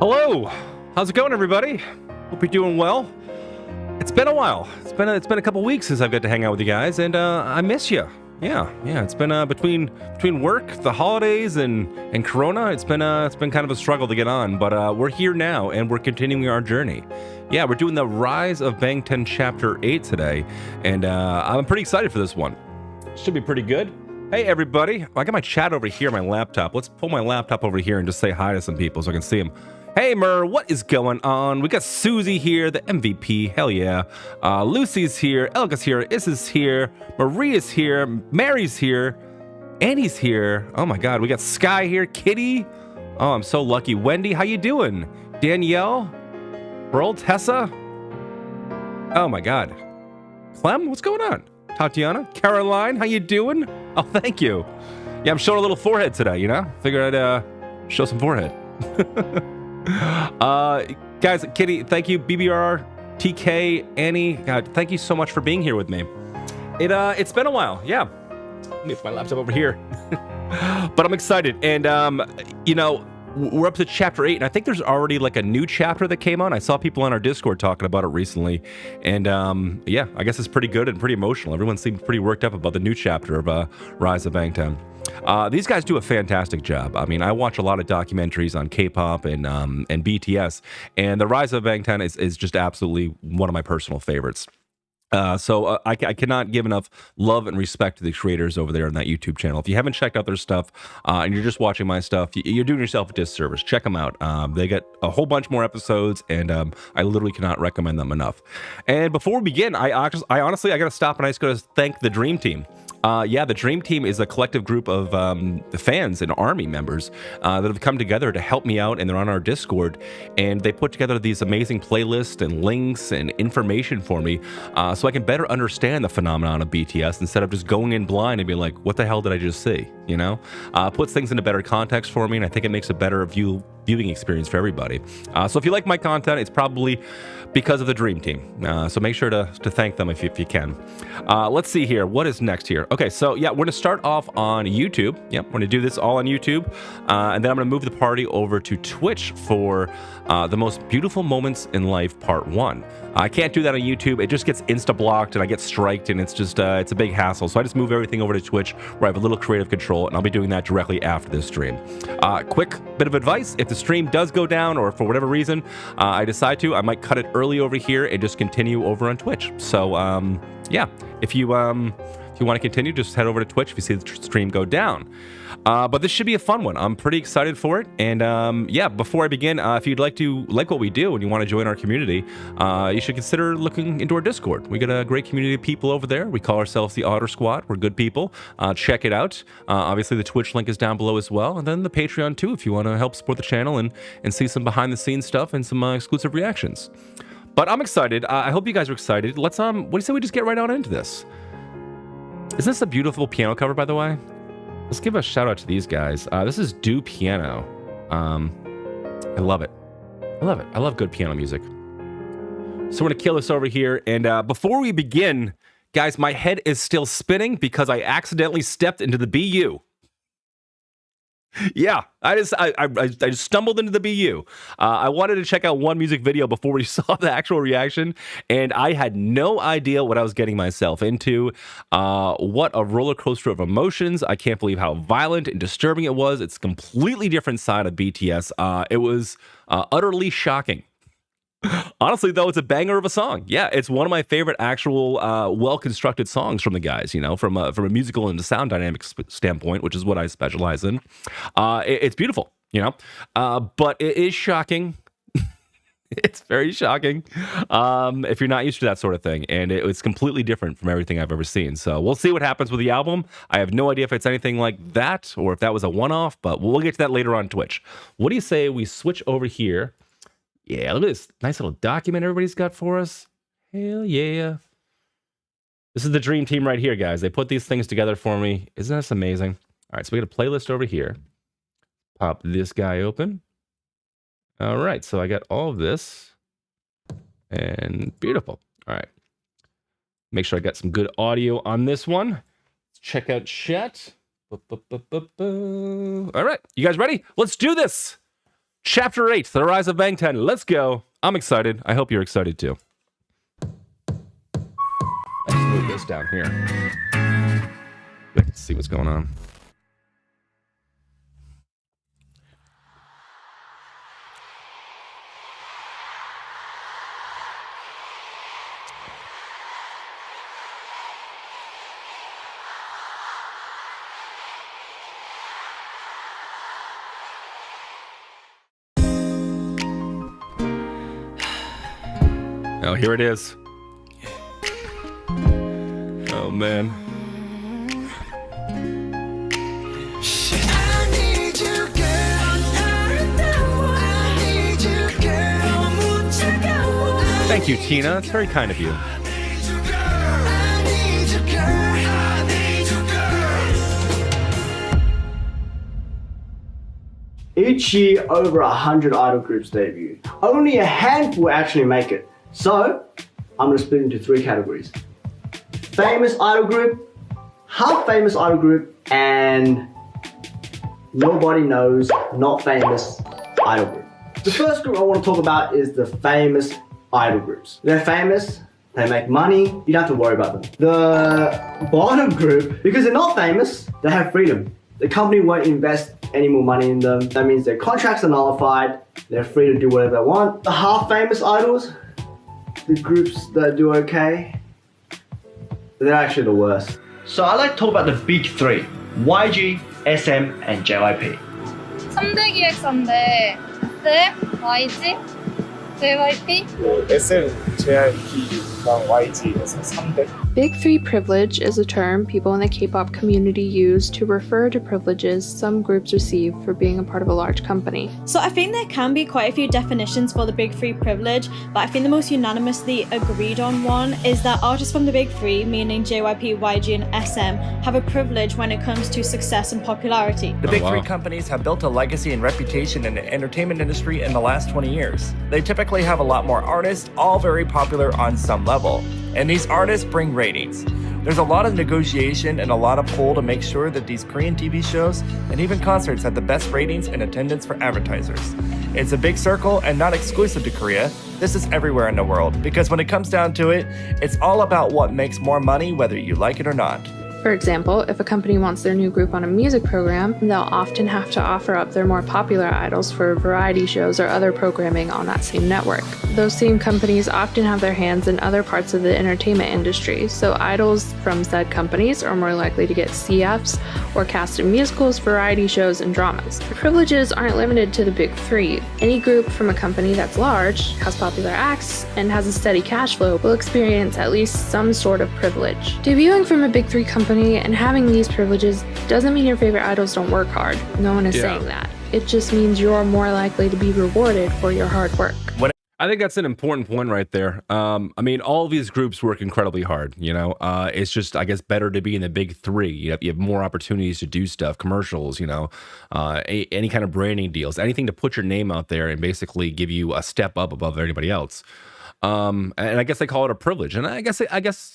Hello, how's it going, everybody? Hope you're doing well. It's been a while. It's been a couple weeks since I've got to hang out with you guys, and I miss you. Yeah. It's been between work, the holidays, and Corona. It's been kind of a struggle to get on, but we're here now, and we're continuing our journey. Yeah, we're doing the Rise of Bangtan Chapter 8 today, and I'm pretty excited for this one. Should be pretty good. Hey, everybody. I got my chat over here, my laptop. Let's pull my laptop over here and just say hi to some people so I can see them. Hey, Mur, what is going on? We got Susie here, the MVP. Hell yeah. Lucy's here. Elga's here. Issa's here. Maria's here. Mary's here. Annie's here. Oh, my God. We got Sky here. Kitty. Oh, I'm so lucky. Wendy, how you doing? Danielle? Pearl? Tessa? Oh, my God. Clem, what's going on? Tatiana? Caroline, how you doing? Oh, thank you. Yeah, I'm showing a little forehead today, you know? Figured I'd show some forehead. Guys, Kitty, thank you. BBR, TK, Annie, God, thank you so much for being here with me. It's been a while, yeah. Let me put my laptop over here. But I'm excited, and we're up to chapter 8, and I think there's already like a new chapter that came on. I saw people on our Discord talking about it recently, and yeah, I guess it's pretty good and pretty emotional. Everyone seemed pretty worked up about the new chapter of Rise of Bangtan. These guys do a fantastic job. I mean, I watch a lot of documentaries on K-pop and BTS, and the Rise of Bangtan is just absolutely one of my personal favorites. So I cannot give enough love and respect to the creators over there on that YouTube channel. If you haven't checked out their stuff and you're just watching my stuff, you're doing yourself a disservice. Check them out. They got a whole bunch more episodes, and I literally cannot recommend them enough. And before we begin, I honestly, I got to stop and I just got to thank the Dream Team. Yeah, the Dream Team is a collective group of fans and army members that have come together to help me out, and they're on our Discord, and they put together these amazing playlists and links and information for me so I can better understand the phenomenon of BTS instead of just going in blind and being like, what the hell did I just see? You know? Puts things into better context for me, and I think it makes a better viewing experience for everybody. So if you like my content, it's probably because of the Dream Team. So make sure to thank them if you can. Let's see here. What is next here? Okay, so yeah, we're going to start off on YouTube. Yep, we're going to do this all on YouTube. And then I'm going to move the party over to Twitch for the most beautiful moments in life part 1. I can't do that on YouTube. It just gets insta-blocked and I get striked, and it's just it's a big hassle. So I just move everything over to Twitch where I have a little creative control, and I'll be doing that directly after this stream. Quick bit of advice: if the stream does go down, or for whatever reason I decide to, I might cut it early over here and just continue over on Twitch. So yeah, if you If you want to continue, just head over to Twitch if you see the stream go down. But this should be a fun one. I'm pretty excited for it. And yeah, before I begin, if you'd like what we do and you want to join our community, you should consider looking into our Discord. We got a great community of people over there. We call ourselves the Otter Squad. We're good people. Check it out. Obviously, the Twitch link is down below as well. And then the Patreon too, if you want to help support the channel and see some behind the scenes stuff and some exclusive reactions. But I'm excited. I hope you guys are excited. Let's what do you say we just get right on into this? Isn't this a beautiful piano cover, by the way? Let's give a shout out to these guys. This is Do Piano. I love it. I love it. I love good piano music. So we're gonna kill this over here. And before we begin, guys, my head is still spinning because I accidentally stepped into the BU. Yeah, I just stumbled into the BU. I wanted to check out one music video before we saw the actual reaction, and I had no idea what I was getting myself into. What a roller coaster of emotions. I can't believe how violent and disturbing it was. It's a completely different side of BTS. It was utterly shocking. Honestly, though, it's a banger of a song. Yeah, it's one of my favorite actual well-constructed songs from the guys, you know, from a musical and a sound dynamics standpoint, which is what I specialize in. It's beautiful, you know, but it is shocking. It's very shocking if you're not used to that sort of thing, and it's completely different from everything I've ever seen. So we'll see what happens with the album. I have no idea if it's anything like that or if that was a one-off, but we'll get to that later on Twitch. What do you say we switch over here? Yeah, look at this nice little document everybody's got for us. Hell yeah. This is the dream team right here, guys. They put these things together for me. Isn't this amazing? All right, so we got a playlist over here. Pop this guy open. All right, so I got all of this. And beautiful. All right. Make sure I got some good audio on this one. Let's check out chat. All right, you guys ready? Let's do this. Chapter 8, The Rise of Bangtan. Let's go. I'm excited. I hope you're excited too. Let's move this down here. Let's see what's going on. Oh, here it is. Oh, man. Thank you, Tina. It's very kind of you. Each year, over 100 idol groups debut. Only a handful actually make it. So, I'm going to split into 3 categories. Famous idol group, half famous idol group, and nobody knows, not famous idol group. The first group I want to talk about is the famous idol groups. They're famous, they make money, you don't have to worry about them. The bottom group, because they're not famous, they have freedom. The company won't invest any more money in them. That means their contracts are nullified, they're free to do whatever they want. The half famous idols, the groups that do okay, they're actually the worst. So I like to talk about the big 3, YG, SM, and JYP. 3대 기획사인데 SM, YG, JYP? SM, JYP랑 YG에서 3대. Big Three privilege is a term people in the K-pop community use to refer to privileges some groups receive for being a part of a large company. So I think there can be quite a few definitions for the Big Three privilege, but I think the most unanimously agreed on one is that artists from the Big Three, meaning JYP, YG and SM, have a privilege when it comes to success and popularity. The Big Three companies have built a legacy and reputation in the entertainment industry in the last 20 years. They typically have a lot more artists, all very popular on some level. And these artists bring ratings. There's a lot of negotiation and a lot of pull to make sure that these Korean TV shows and even concerts have the best ratings and attendance for advertisers. It's a big circle and not exclusive to Korea. This is everywhere in the world because when it comes down to it, it's all about what makes more money whether you like it or not. For example, if a company wants their new group on a music program, they'll often have to offer up their more popular idols for variety shows or other programming on that same network. Those same companies often have their hands in other parts of the entertainment industry, so idols from said companies are more likely to get CFs or cast in musicals, variety shows, and dramas. Privileges aren't limited to the big three. Any group from a company that's large, has popular acts, and has a steady cash flow will experience at least some sort of privilege. Debuting from a big three company and having these privileges doesn't mean your favorite idols don't work hard. No one is saying that. It just means you're more likely to be rewarded for your hard work. I think that's an important point right there. I mean, all of these groups work incredibly hard, you know. It's just, I guess, better to be in the big three. You have more opportunities to do stuff, commercials, you know, any kind of branding deals, anything to put your name out there and basically give you a step up above anybody else. And I guess they call it a privilege, and I guess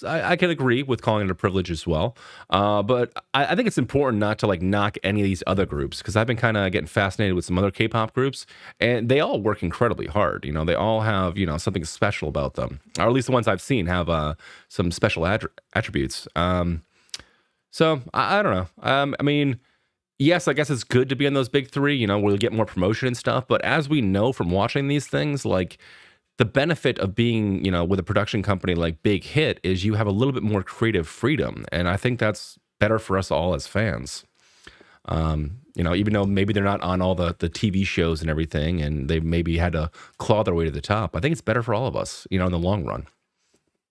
I can agree with calling it a privilege as well. But I think it's important not to like knock any of these other groups, because I've been kind of getting fascinated with some other K-pop groups, and they all work incredibly hard. You know, they all have, you know, something special about them, or at least the ones I've seen have some special attributes. So I don't know. I mean, yes, I guess it's good to be in those big three. You know, where you get more promotion and stuff. But as we know from watching these things, like, the benefit of being, you know, with a production company like Big Hit is you have a little bit more creative freedom. And I think that's better for us all as fans. You know, even though maybe they're not on all the TV shows and everything, and they maybe had to claw their way to the top, I think it's better for all of us, you know, in the long run.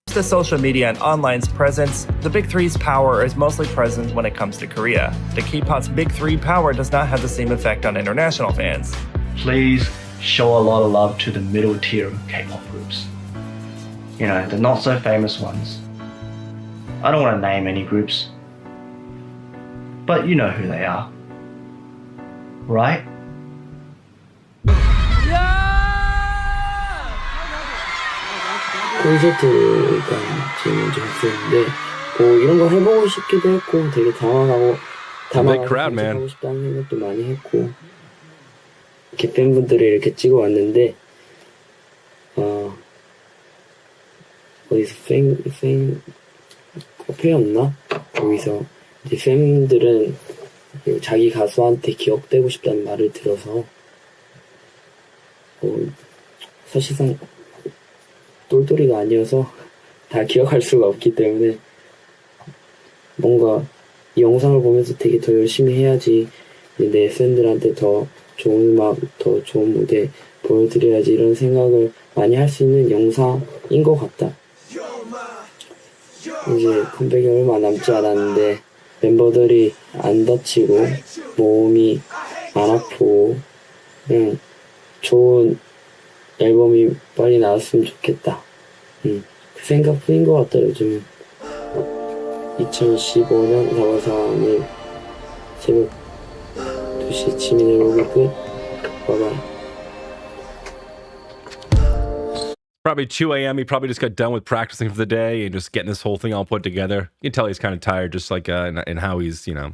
The social media and online's presence, the Big Three's power is mostly present when it comes to Korea. The K-pop's Big Three power does not have the same effect on international fans. Please show a lot of love to the middle tier K-pop groups. You know, the not so famous ones. I don't want to name any groups, but you know who they are, right? 콘서트가 제일 먼저 했었는데 뭐 이런 거 해보고 싶기도 했고 되게 당황하고 하고 싶다는 생각도 많이 했고 이렇게 팬분들이 이렇게 찍어 왔는데 어디서 팬 카페였나? 거기서 이제 팬들은 자기 가수한테 기억되고 싶다는 말을 들어서 사실상 똘똘이가 아니어서 다 기억할 수가 없기 때문에 뭔가 이 영상을 보면서 되게 더 열심히 해야지, 내 팬들한테 더 좋은 음악, 더 좋은 무대 보여드려야지, 이런 생각을 많이 할 수 있는 영상인 것 같다. 이제 컴백이 얼마 남지 않았는데 멤버들이 안 다치고 몸이 안 아프고 그냥 좋은 앨범이 빨리 나왔으면 좋겠다. 그 생각뿐인 것 같다. 요즘은 2015년 4월 4일 새벽 2시 지민의 로그 끝. 바이바이. Probably 2 a.m. He probably just got done with practicing for the day and just getting this whole thing all put together. You can tell he's kind of tired, just like in how he's, you know,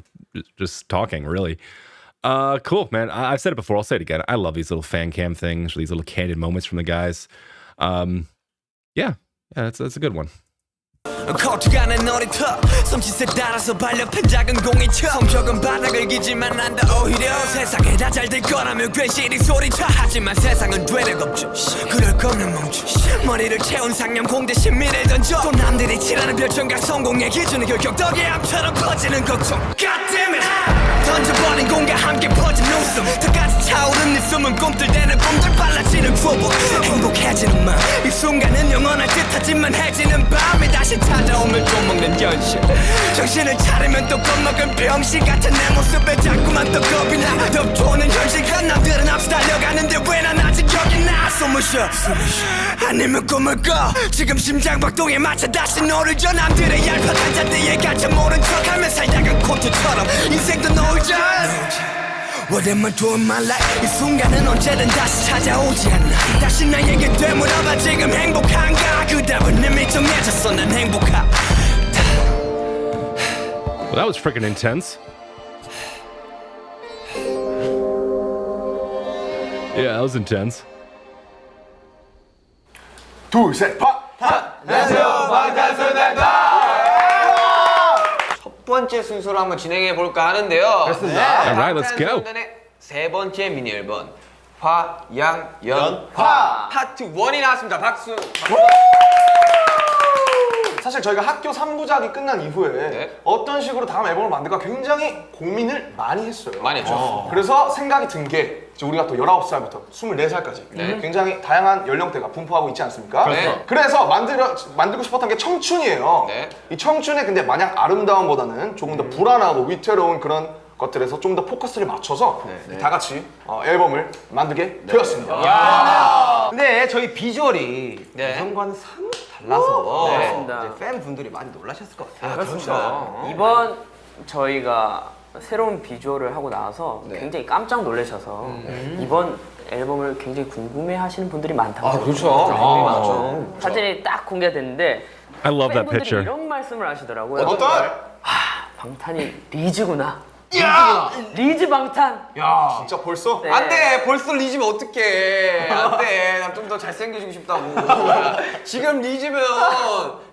just talking, really. Cool, man. I've said it before. I'll say it again. I love these little fan cam things, these little candid moments from the guys. Yeah, that's a good one. 거쳐가는 놀이터 섬짓에 따라서 발렵한 작은 공이처 성격은 바닥을 기지만 난다 오히려 세상에 다 잘 될 거라며 괜시리 소리쳐 하지만 세상은 되레 없죠 그럴 거면 멈춰 머리를 채운 상념 공대 신미를 던져 또 남들이 칠하는 별점과 성공의 기준은 결격 덕이암처럼 퍼지는 걱정 God damn it 던져버린 공과 함께 퍼진 웃음 턱까지 차오른 네 숨은 꿈틀대는 꿈들 빨라지는 초보 행복해지는 마음 이 순간은 영원할 듯하지만 해지는 밤이 다시 찾아오면 또 먹는 현실 정신을 차리면 또 겁먹은 병신 같은 내 모습에 자꾸만 또 겁이 나 덮도는 현실과 남들은 앞서 달려가는데 왜 난 아직 여기 나 숨을 쉬어 아니면 꿈을 꿔 지금 심장박동에 맞춰 다시 너를 줘 남들의 얄팍한 잔디에 갇혀 모른 척하며 살다간 코트처럼 인생도 놀자 What am I doing my life 이 순간은 언제든 다시 찾아오지 않나 다시 나에게 되물어봐 지금 행복한가 그 답은 이미 정해졌어 난 행복하다 Well, that was freaking intense. Yeah, that was intense. 둘, 셋, 파! 안녕하세요, 방탄소년단입니다! 첫 번째 순서로 한번 진행해 볼까 하는데요. 그렇습니다. Alright, let's go. 세 번째 미니 앨범 화양연화 파트 1이 나왔습니다. 박수. 사실 저희가 학교 3부작이 끝난 이후에 어떤 식으로 다음 앨범을 만들까 굉장히 고민을 많이 했어요. 많이 했죠. 그래서 생각이 든 게 우리가 또 19살부터 24살까지 굉장히 다양한 연령대가 분포하고 있지 않습니까? 그렇죠. 그래서 만들고 싶었던 게 청춘이에요. 이 청춘에 근데 마냥 아름다움보다는 조금 더 불안하고 위태로운 그런 것들에서 좀 더 포커스를 맞춰서 다 같이 앨범을 만들게 되었습니다. 근데 저희 비주얼이 예전과는 사뭇 달라서 이제 팬분들이 많이 놀라셨을 것 같아요. 그렇습니다. 이번 저희가 새로운 비주얼을 하고 나와서 굉장히 깜짝 놀라셔서 이번 앨범을 굉장히 궁금해하시는 분들이 많다고. 그렇죠. 사진이 딱 공개됐는데 I love that 팬분들이 picture. 이런 말씀을 하시더라고요. 어떤? 방탄이 리즈구나. 야! 리즈 방탄. 야, 진짜 벌써? 네. 안 돼. 벌써 리즈면 어떡해. 안 돼. 난 좀 더 잘생겨지고 싶다고. 지금 리즈면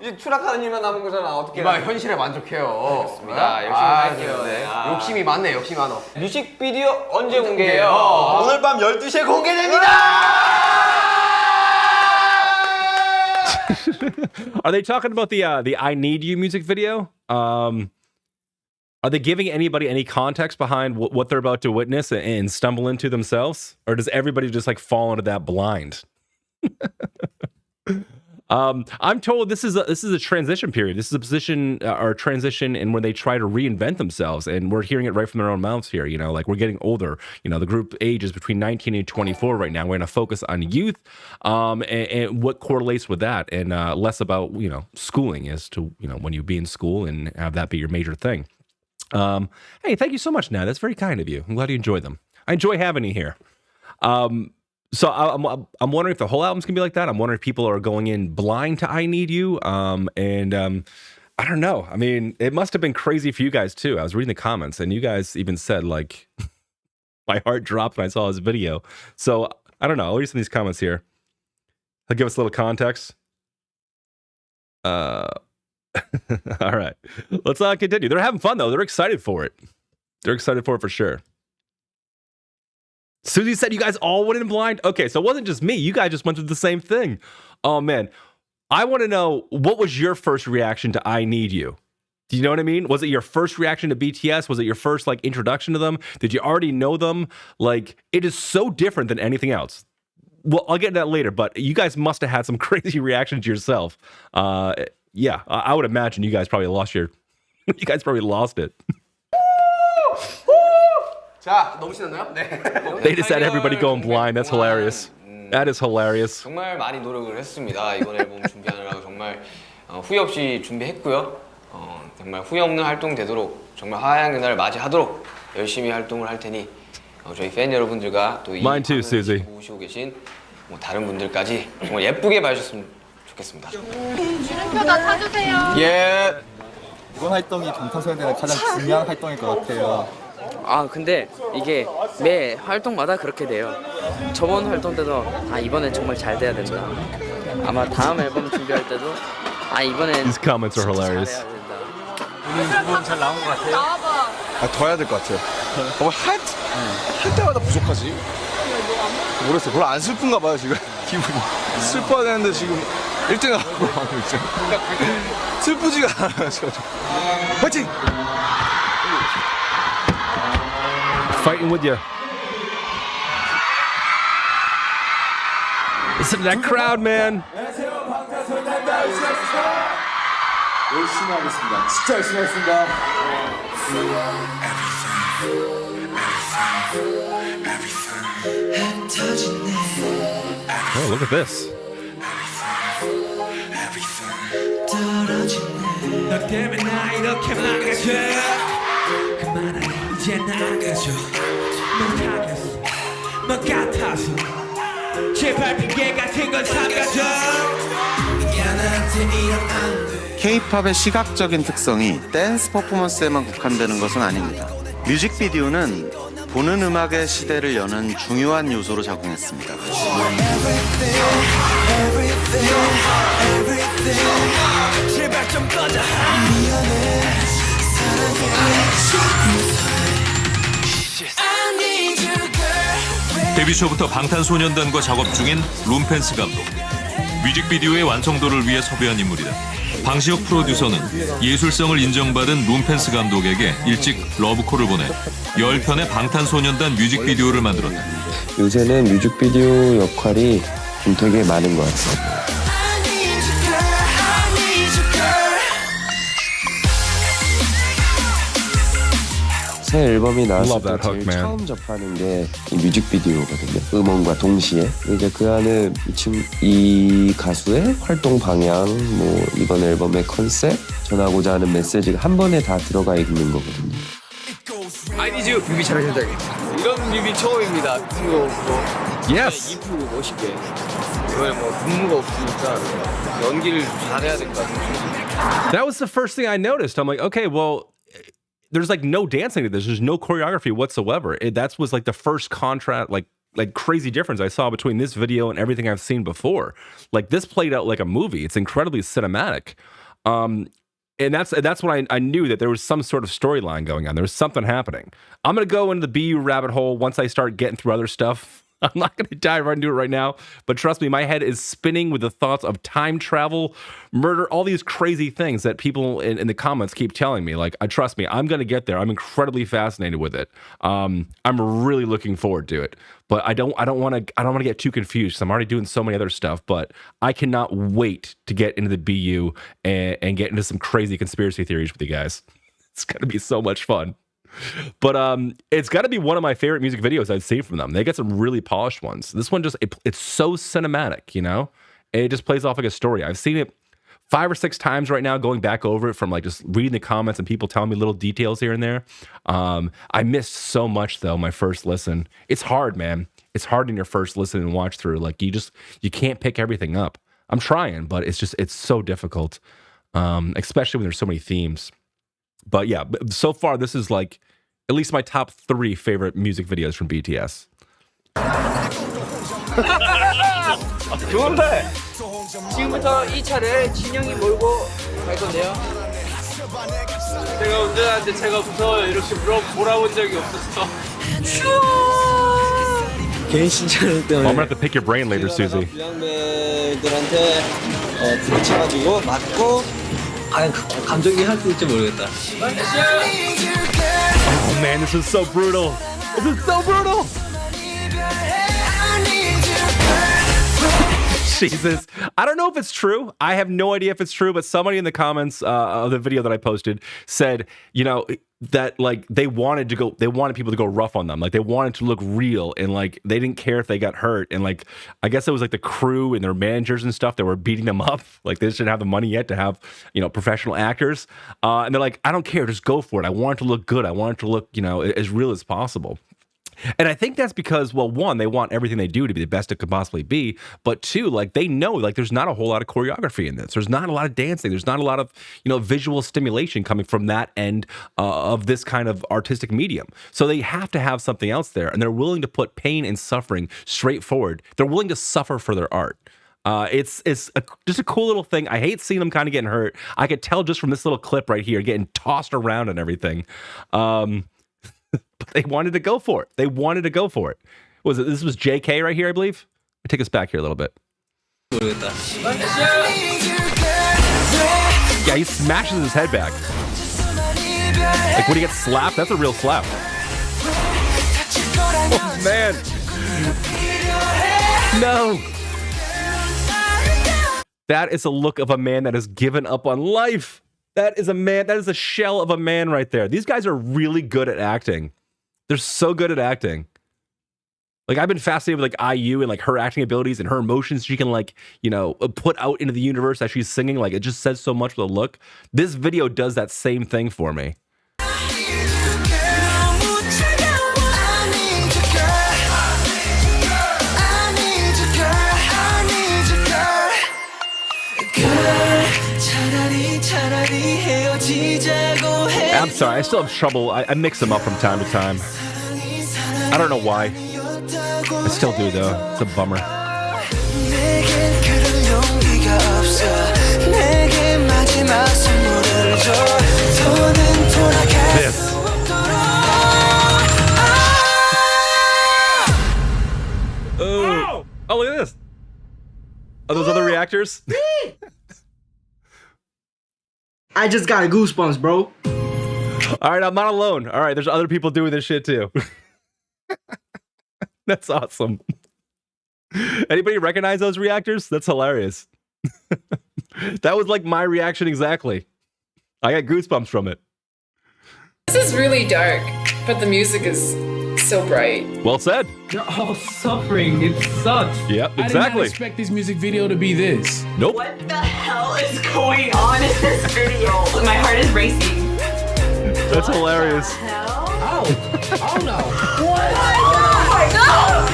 이제 추락하는 일만 남은 거잖아. 어떻게? 이봐 현실에 만족해요. 그렇습니다. 열심히 할게요. 욕심이 많네, 욕심이 많어. 뮤직비디오 언제 공개해요? 오늘 밤 12시에 공개됩니다. Are they talking about the I Need You music video? Are they giving anybody any context behind what they're about to witness and stumble into themselves? Or does everybody just like fall into that blind? I'm told this is a transition period. This is a position or transition in where they try to reinvent themselves, and we're hearing it right from their own mouths here. You know, like we're getting older. You know, the group age is between 19 and 24 right now. We're going to focus on youth, and what correlates with that, and less about schooling as to when you be in school and have that be your major thing. Hey, thank you so much, Nat. That's very kind of you. I'm glad you enjoyed them. I enjoy having you here. So I'm wondering if the whole album's gonna be like that. I'm wondering if people are going in blind to I Need You. I don't know. I mean, it must have been crazy for you guys too. I was reading the comments, and you guys even said like, my heart dropped when I saw this video. So I don't know. I'll read some of these comments here. I'll give us a little context. All right, let's continue. They're having fun though. They're excited for it. They're excited for it for sure. Susie said you guys all went in blind. Okay, so it wasn't just me. You guys just went through the same thing. Oh man, I want to know, what was your first reaction to I Need You? Do you know what I mean? Was it your first reaction to BTS? Was it your first like introduction to them? Did you already know them? Like, it is so different than anything else. Well, I'll get to that later, but you guys must have had some crazy reactions yourself. Yeah, I would imagine you guys probably lost it. 자, 너무 신났나요? 네. They just had everybody going blind. That's hilarious. That is hilarious. 정말 많이 노력을 했습니다. 이번 앨범 준비하느라고 정말 후회 없이 준비했고요. 정말 후회 없는 활동 되도록 정말 화양연화를 맞이하도록 열심히 활동을 할 테니 저희 팬 여러분들과 또 이 Mine too, Susie. 보시고 계신 다른 분들까지 정말 예쁘게 봐주셨으면 좋겠습니다. 이름표 다 사주세요. 예. 이번 활동이 방탄소년단의 가장 중요한 활동일 것 같아요. 근데 이게 매 활동마다 그렇게 돼요. 저번 활동 때도 이번엔 정말 잘 돼야 된다. 아마 다음 앨범 준비할 때도 이번엔 These comments are hilarious. 오늘 잘 나온 것 같아요. 나와봐. 더 해야 될 것 같아요. 할 때마다 부족하지? 모르겠어요. 별로 안 슬픈가 봐요, 지금. 기분이. 슬퍼야 되는데 지금 1등을 하고 있죠. 슬프지가 않아요, 지금. 화이팅! Fighting with you. Listen to that crowd, man. 열심히 하겠습니다. 진짜 열심히 하겠습니다. Oh, look at this. 너 때문에 나 이렇게 망가져 그만해 이제 나가줘 못하겠어 너 같아서 제발 핑계 같은 건 삼가줘 K-팝의 시각적인 특성이 댄스 퍼포먼스에만 국한되는 것은 아닙니다. 뮤직비디오는 보는 음악의 시대를 여는 중요한 요소로 작용했습니다. 제발 좀 꺼져 미안해 데뷔 초부터 방탄소년단과 작업 중인 룸펜스 감독. 뮤직비디오의 완성도를 위해 섭외한 인물이다. 방시혁 프로듀서는 예술성을 인정받은 룸펜스 감독에게 일찍 러브콜을 보내 10편의 방탄소년단 뮤직비디오를 만들었다. 요새는 뮤직비디오 역할이 좀 되게 많은 것 같아요. 새 앨범이 나왔을 때 제일 처음 접하는 게 이 뮤직비디오거든요. 음원과 동시에 이제 그 안에 이 가수의 활동 방향, 뭐 이번 앨범의 컨셉, 전하고자 하는 메시지가 한 번에 다 들어가 있는 거거든요. I need you 뮤비 촬영해야겠다. 이런 뮤비 처음입니다. 이거 Yes. 이쁘고 멋있게. 이번에 뭐 분무가 없으니까 연기를 잘해야 될 것 같아요. That was the first thing I noticed. I'm like, okay, well, there's like no dancing to this. There's no choreography whatsoever. That was like the first contrast, like crazy difference I saw between this video and everything I've seen before. Like this played out like a movie. It's incredibly cinematic. And that's when I knew that there was some sort of storyline going on. There was something happening. I'm going to go into the BU rabbit hole once I start getting through other stuff. I'm not going to dive right into it right now, but trust me, my head is spinning with the thoughts of time travel, murder, all these crazy things that people in the comments keep telling me. Like, trust me, I'm going to get there. I'm incredibly fascinated with it. I'm really looking forward to it, but I don't want to get too confused. I'm already doing so many other stuff, but I cannot wait to get into the BU and get into some crazy conspiracy theories with you guys. It's going to be so much fun. But it's got to be one of my favorite music videos I've seen from them. They get some really polished ones. This one it's so cinematic, you know? It just plays off like a story. I've seen it 5 or 6 times right now, going back over it from like just reading the comments and people telling me little details here and there. I missed so much though, my first listen. It's hard, man. It's hard in your first listen and watch through. Like you can't pick everything up. I'm trying, but it's so difficult, especially when there's so many themes. But yeah, so far this is like at least my top 3 favorite music videos from BTS. 좋은데 지금부터 이 차를 진영이 몰고 갈 건데요. 제가 운전하는데 제가 무서워요. 이렇게 몰아본 적이 없었어. 개인 신차를 때문에 I'm gonna have to pick your brain later, Susie. 부양배들한테 부딪혀가지고 맞고 감정이 할 수 있을지 모르겠다. Oh man, this is so brutal. This is so brutal. Jesus. I don't know if it's true. I have no idea if it's true, but somebody in the comments of the video that I posted said, you know, that like they wanted people to go rough on them. Like they wanted to look real and like they didn't care if they got hurt. And like, I guess it was like the crew and their managers and stuff that were beating them up. Like they didn't have the money yet to have, you know, professional actors. And they're like, I don't care. Just go for it. I want it to look good. I want it to look, you know, as real as possible. And I think that's because, well, one, they want everything they do to be the best it could possibly be. But two, like they know, like there's not a whole lot of choreography in this. There's not a lot of dancing. There's not a lot of, you know, visual stimulation coming from that end of this kind of artistic medium. So they have to have something else there. And they're willing to put pain and suffering straight forward. They're willing to suffer for their art. It's just a cool little thing. I hate seeing them kind of getting hurt. I could tell just from this little clip right here, getting tossed around and everything. But they wanted to go for it. They wanted to go for it. This was JK right here, I believe? Let me take us back here a little bit. Yeah, he smashes his head back. Like when he gets slapped, that's a real slap. Oh, man. No. That is a look of a man that has given up on life. That is a shell of a man right there. These guys are really good at acting. They're so good at acting. Like I've been fascinated with like IU and like her acting abilities and her emotions she can like, you know, put out into the universe as she's singing. Like it just says so much with a look. This video does that same thing for me. I'm sorry, I still have trouble. I mix them up from time to time. I don't know why. I still do though. It's a bummer. Are those other reactors? I just got goosebumps, bro. All right, I'm not alone. All right, there's other people doing this shit too. That's awesome. Anybody recognize those reactors? That's hilarious. That was like my reaction exactly. I got goosebumps from it. This is really dark, but the music is so bright. Well said. They're all suffering. It sucks. Yep, I did exactly. not expect this music video to be this. Nope. What the hell is going on in this video? My heart is racing. That's hilarious. Oh no. What? Oh my god!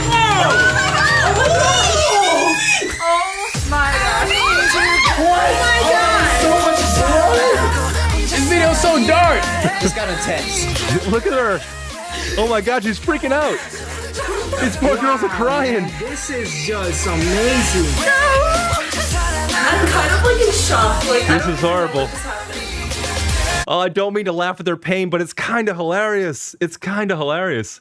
Oh my gosh. This video's so dark. It's got intense. Look at her. Oh my god, she's freaking out. These poor girls are crying. This is just amazing. I'm kind of like in shock. Like, This is horrible. Oh, I don't mean to laugh at their pain, but it's kind of hilarious. It's kind of hilarious.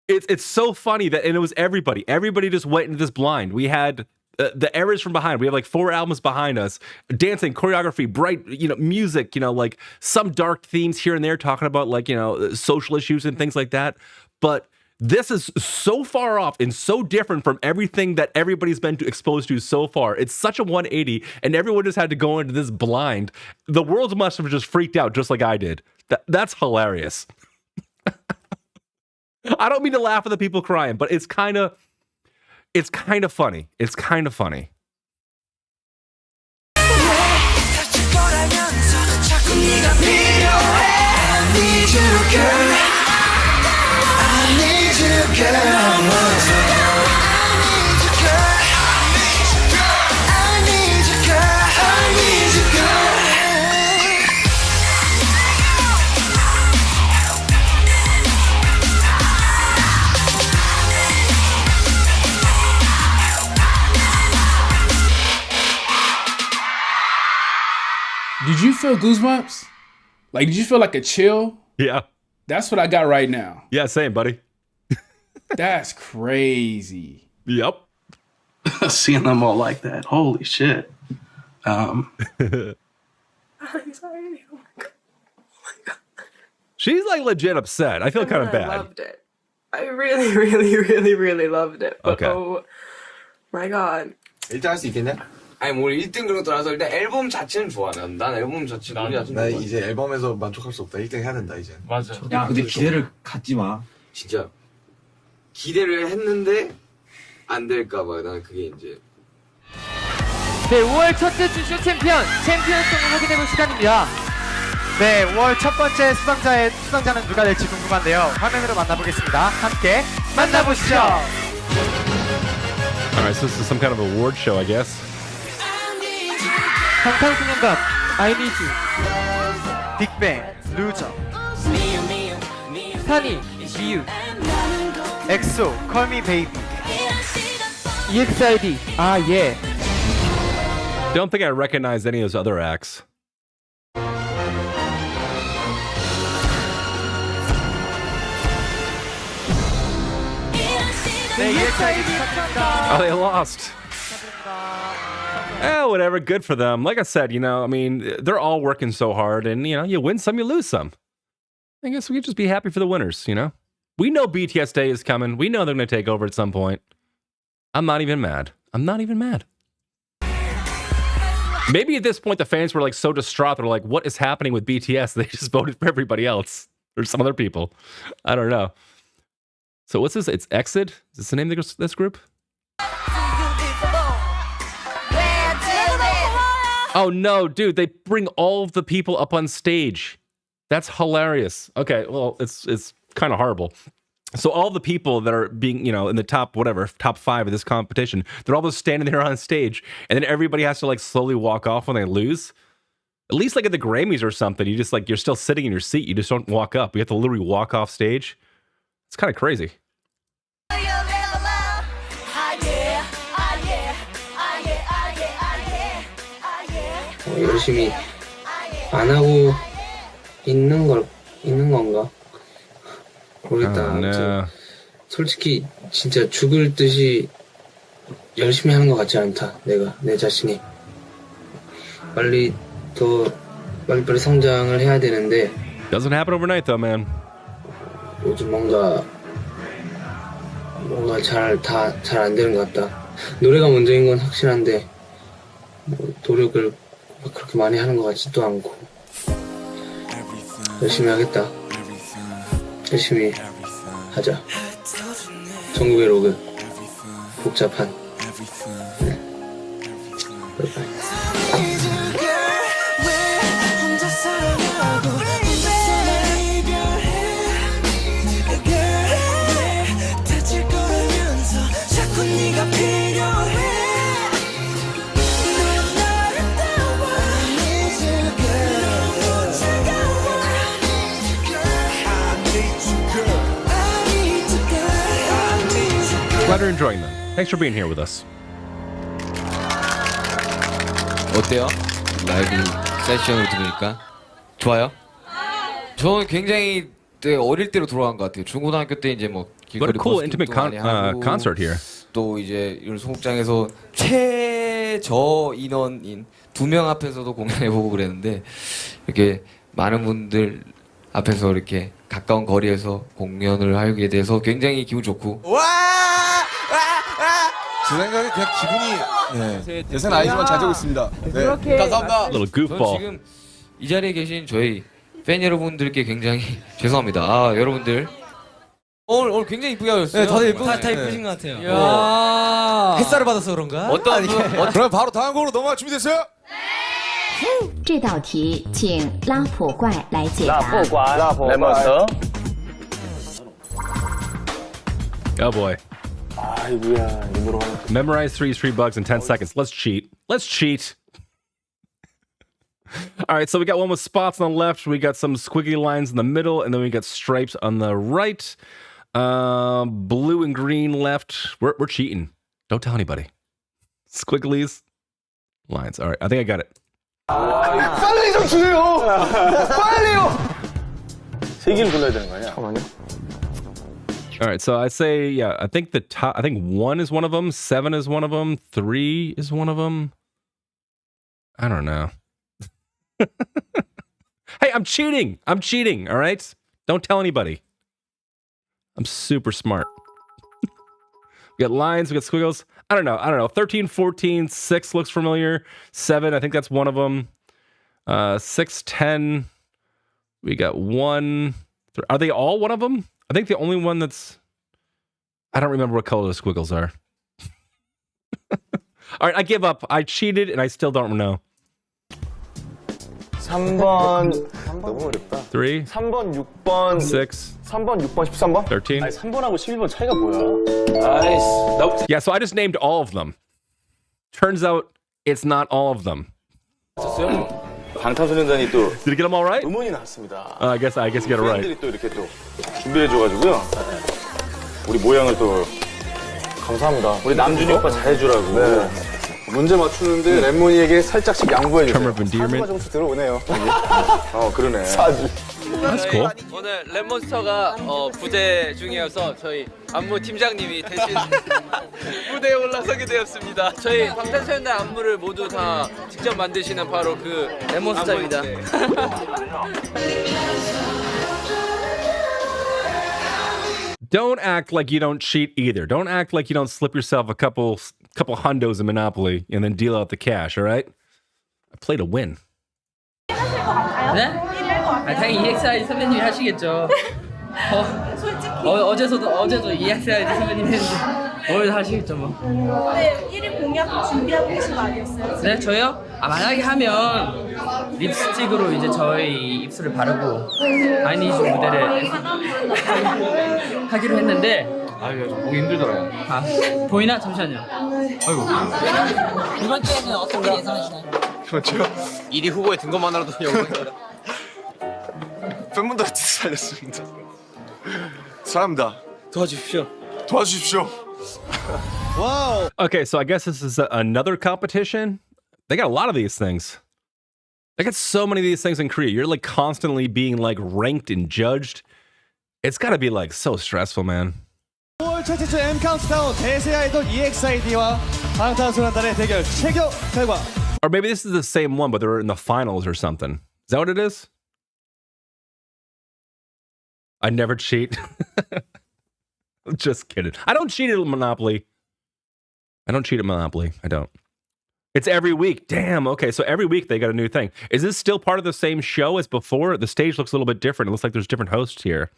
It's so funny that, and it was everybody. Everybody just went into this blind. We had the eras from behind. We have like 4 albums behind us. Dancing, choreography, bright, music, like some dark themes here and there, talking about like, social issues and things like that. But this is so far off and so different from everything that everybody's been exposed to so far. It's such a 180, and everyone just had to go into this blind. The world must have just freaked out just like I did. That's hilarious. I don't mean to laugh at the people crying, but it's kind of funny. It's kind of funny. Did you feel goosebumps? Like, did you feel like a chill? Yeah. That's what I got right now. Yeah, same, buddy. That's crazy. Yep. Seeing them all like that. Holy shit. She's like legit upset. I feel kind of bad. I loved it. I really, really, really, really loved it. But Okay. oh my god. 일단 할 수 있겠냐? 아니 뭐 1등 그런 거 떠나서 일단 앨범 자체는 좋아. 난 앨범 자체 노래 자체는 나 좋아. 이제 앨범에서 만족할 수 없다. 1등 해야 된다 이제. 맞아. 야, 근데 기대를 갖지 마. 진짜 기대를 했는데 안 될까 봐. 난 그게 이제 네, 5월 첫째 주쇼 챔피언송을 확인해볼 시간입니다. 네, 5월 첫 번째 수상자는 누가 될지 궁금한데요. 화면으로 만나보겠습니다. 함께 만나보시죠. Alright, so this is some kind of award show, I guess. 방탄소년단, I Need You, 빅뱅, 루저, 스타니, 미유, 엑소, Call Me Baby, EXID, Ah Yeah. Don't think I recognize any of those other acts. 네, EXID 축하드립니다. Oh, they lost. Whatever. Good for them. Like I said, I mean, they're all working so hard, and you win some, you lose some. I guess we could just be happy for the winners. We know BTS Day is coming. We know they're going to take over at some point. I'm not even mad. Maybe at this point the fans were like so distraught. They're like, "What is happening with BTS?" They just voted for everybody else or some other people. I don't know. So what's this? It's Exit. Is this the name of this group? Oh no, dude! They bring all of the people up on stage. That's hilarious. Okay, well, it's kind of horrible. So all the people that are being, in the top 5 of this competition, they're all just standing there on stage, and then everybody has to like slowly walk off when they lose. At least like at the Grammys or something, you just like you're still sitting in your seat. You just don't walk up. You have to literally walk off stage. It's kind of crazy. 열심히 안 하고 있는 건가? 모르겠다. 아무튼 솔직히 진짜 죽을 듯이 열심히 하는 것 같지 않다. 내 자신이 빨리 성장을 해야 되는데. Doesn't happen overnight though, man. 요즘 뭔가 잘 안 되는 것 같다. 노래가 먼저인 건 확실한데 노력을 그렇게 많이 하는 것 같지도 않고. 열심히 하겠다. 열심히 하자. 전국의 로그 복잡한. 네. Glad you're enjoying them. Thanks for being here with us. 어때요? 라이브 세션을 들으니까 좋아요? 저는 굉장히 되게 어릴 때로 돌아간 것 같아요. 중고등학교 때 이제 뭐 길거리 cool 버스킹도 intimate 많이 하고 concert here. 또 이제 이런 소극장에서 최저 인원인 2명 앞에서도 공연해보고 그랬는데 이렇게 많은 분들 앞에서 이렇게 가까운 거리에서 공연을 하게 돼서 굉장히 기분 좋고. 제 생각에 그냥 기분이 대선 아니지만 잘 되고 있습니다. 네. 감사합니다. Little goofball. 지금 이 자리에 계신 저희 팬 여러분들께 굉장히 죄송합니다. 아 여러분들 오늘 굉장히 이쁘게 하셨어요. 네, 다들 다 이쁘신 것 같아요. 햇살을 받아서 그런가? 그럼 바로 다음 곡으로 넘어갈 준비됐어요? 这道题请拉普怪来解答。 Oh boy. 아이고야, 눈으로 하는. Memorize three bugs in 10 seconds. Let's cheat. Let's cheat. All right, so we got one with spots on the left. We got some squiggly lines in the middle, and then we got stripes on the right. Blue and green left. We're cheating. Don't tell anybody. Squigglies, lines. All right, I think I got it. 빨리 좀 주세요. 빨리요. 세 개를 골라야 되는 거 아니야? 잠깐만요. All right, so I say, yeah, I think 1 is one of them, 7 is one of them, 3 is one of them. I don't know. Hey, I'm cheating, all right? Don't tell anybody. I'm super smart. We got lines, we got squiggles. I don't know. 13, 14, 6 looks familiar. 7, I think that's one of them. 6, 10, we got 1. Are they all one of them? I think the only one that's... I don't remember what color the squiggles are. All right, I give up. I cheated and I still don't know. 3번 너무 어렵다. 3, 3번, 6번, 6, 3번, 6번, 13번? 13. 아니, 3번하고 11번 차이가 뭐야? Yeah, so I just named all of them. Turns out it's not all of them. 방탄소년단이 또 Did you get them all right? 음원이 나왔습니다. I guess you got it right. 팬들이 또 이렇게 또 준비해줘가지고요. 우리 모양을 또 감사합니다. 우리 남준이 오빠 잘해주라고. 네. 문제 맞추는데 랩몬이에게 살짝씩 양보해주세요. 사주가 점수 들어오네요. 그러네. 사주. That's cool. 오늘 랩몬스터가 부재 중이어서 저희 안무 팀장님이 대신 무대에 올라서게 되었습니다. 저희 방탄소년단 안무를 모두 다 직접 만드시는 바로 그 랩몬스터입니다. Don't act like you don't cheat either. Don't act like you don't slip yourself a couple hundos in Monopoly and then deal out the cash, all right? I play to win. 네? 당연히 EXID 선배님이 하시겠죠. 어제도 EXID 선배님이 했는데 오늘도 하시겠죠 뭐. 네, 1위 공약 준비하고 계신 거 아니었어요? 네, 저요? 만약에 하면 립스틱으로 이제 저희 입술을 바르고 아이니즈 무대를 하기로 했는데 아유, 좀 보기 힘들더라고요. 보이나? 잠시만요. 아이고. 이번 주에는 어떻게 예상하시나요? 그렇죠. 1위 후보에 든 것만으로도 영광입니다. 팬분들한테 살렸습니다. 사랑합니다. 도와주십시오. Wow. Okay, so I guess this is another competition. They got a lot of these things. They got so many of these things in Korea. You're like constantly being like ranked and judged. It's got to be like so stressful, man. 겨울철 최초 M 카운트다운 대세 아이돌 EXID와 방탄소년단의 대결 최종 결과. Or maybe this is the same one, but they're in the finals or something. Is that what it is? I never cheat. I'm just kidding. I don't cheat at Monopoly. I don't. It's every week. Damn. Okay. So every week they got a new thing. Is this still part of the same show as before? The stage looks a little bit different. It looks like there's different hosts here.